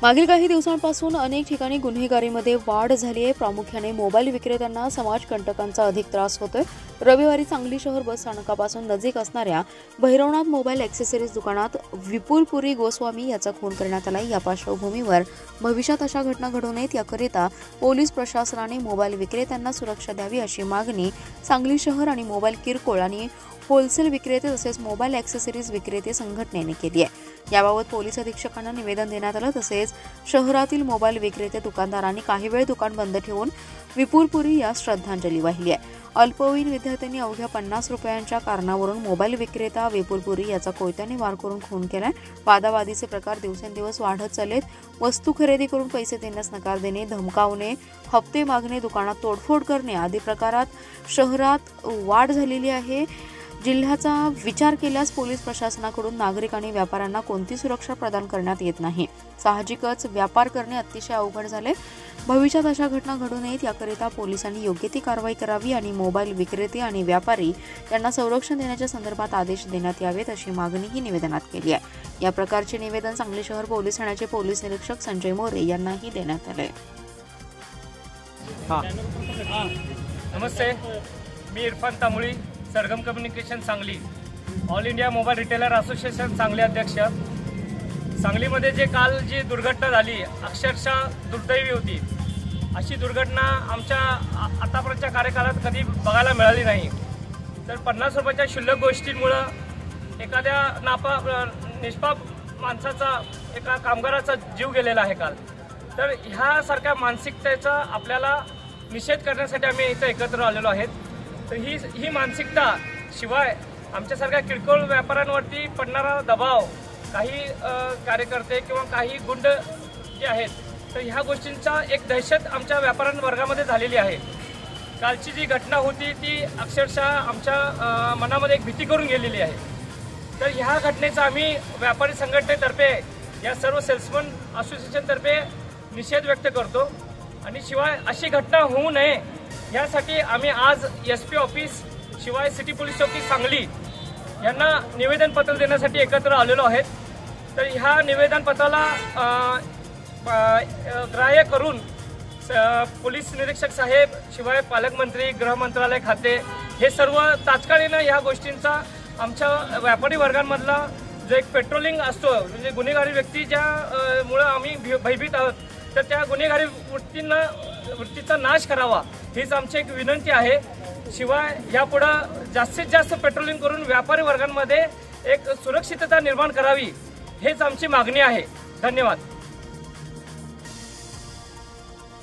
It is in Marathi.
मागील काही दिवसांपासून अनेक ठिकाणी गुन्हेगारीमध्ये वाढ झाली आहे। प्रामुख्याने मोबाईल विक्रेत्यांना समाजकंटकांचा अधिक त्रास होतोय। रविवारी सांगली शहर बस स्थानकापासून नजीक असणाऱ्या भैरवनाथ मोबाईल ॲक्सेसरीज दुकानात विपुलपुरी गोस्वामी याचा खून करण्यात आला। या पार्श्वभूमीवर भविष्यात अशा घटना घडू नयेत याकरिता पोलीस प्रशासनाने मोबाईल विक्रेत्यांना सुरक्षा द्यावी अशी मागणी सांगली शहर आणि मोबाईल किरकोळ आणि होलसेल विक्रेते तसेच मोबाईल ॲक्सेसरीज विक्रेते संघटनेने केली आहे। याबाबत पोलीस अधीक्षकांना निवेदन देण्यात आलं। तसेच शहरातील मोबाईल विक्रेते दुकानदारांनी काही वेळ दुकान बंद ठेवून विपुलपुरी या श्रद्धांजली वाहिली आहे। अल्पवयीन विद्यार्थ्यांनी अवघ्या 50 रुपयांच्या कारणावरून मोबाईल विक्रेता विपुलपुरी याचा कोयत्याने वार करून खून केलाय। वादावादीचे प्रकार दिवसेंदिवस वाढत चाललेत। वस्तू खरेदी करून पैसे देण्यास नकार देणे, धमकावणे, हप्ते मागणे, दुकानात तोडफोड करणे आदी प्रकारात शहरात वाढ झालेली आहे। जिल्ह्याचा विचार केल्यास पोलीस प्रशासनाकडून नागरिक आणि व्यापाऱ्यांना कोणती सुरक्षा प्रदान करण्यात येत नाही। साहजिकच व्यापार करणे अतिशय अवघड झाले। भविष्यात अशा घटना घडू नयेत याकरिता पोलिसांनी योग्य ती कारवाई करावी आणि मोबाईल विक्रेते आणि व्यापारी यांना संरक्षण देण्याच्या संदर्भात आदेश देण्यात यावेत अशी मागणीही निवेदनात केली आहे। या प्रकारचे निवेदन सांगली शहर पोलीस ठाण्याचे पोलीस निरीक्षक संजय मोरे यांनाही देण्यात आले। नमस्ते, मी इरफान तामुळी, सरगम communication Sangli, all India mobile retailer association Sangli अध्यक्ष। सांगलीमध्ये जे काल जी दुर्घटना झाली अक्षरशः दुर्दैवी होती। अशी दुर्घटना आमच्या आतापर्यंतच्या कार्यकाळात कधी बघायला मिळाली नाही। तर 50 रुपयाच्या क्षुल्लक गोष्टींमुळे एखाद्या निष्पाप माणसाचा, एका कामगाराचा जीव गेलेला आहे काल। तर ह्यासारख्या मानसिकतेचा आपल्याला निषेध करण्यासाठी आम्ही इथं एकत्र आलेलो आहेत। तर ही मानसिकता शिवाय आमच्यासारख्या किरकोळ व्यापाऱ्यांवरती पडणारा दबाव, काही कार्यकर्ते किंवा काही गुंड जे आहेत, तर ह्या गोष्टींचा एक दहशत आमच्या व्यापाऱ्यांच्या वर्गामध्ये झालेली आहे। कालची जी घटना होती ती अक्षरशः आमच्या मनामध्ये एक भीती करून गेलेली आहे। तर ह्या घटनेचा आम्ही व्यापारी संघटनेतर्फे, या सर्व सेल्समन असोसिएशनतर्फे निषेध व्यक्त करतो आणि शिवाय अशी घटना होऊ नये यासाठी आम्ही आज SP ऑफिस शिवाय सिटी पोलीस चौकी सांगली यांना निवेदन पत्र देण्यासाठी एकत्र आलेलो आहेत। तर ह्या निवेदन पत्राला ग्राह्य करून पोलीस निरीक्षक साहेब शिवाय पालकमंत्री, गृह मंत्रालय खाते हे सर्व तात्काळीनं ह्या गोष्टींचा आमच्या व्यापारी वर्गांमधला जो एक पेट्रोलिंग असतो, म्हणजे गुन्हेगारी व्यक्ती ज्यामुळं आम्ही भयभीत आहोत, तर त्या गुन्हेगारी वृत्तीचा नाश करावा हीच आमची एक विनंती आहे। शिवाय यापुढे जास्तीत जास्त पेट्रोलिंग करून व्यापारी वर्गांमध्ये एक सुरक्षितता निर्माण करावी हेच आमची मागणी आहे। धन्यवाद।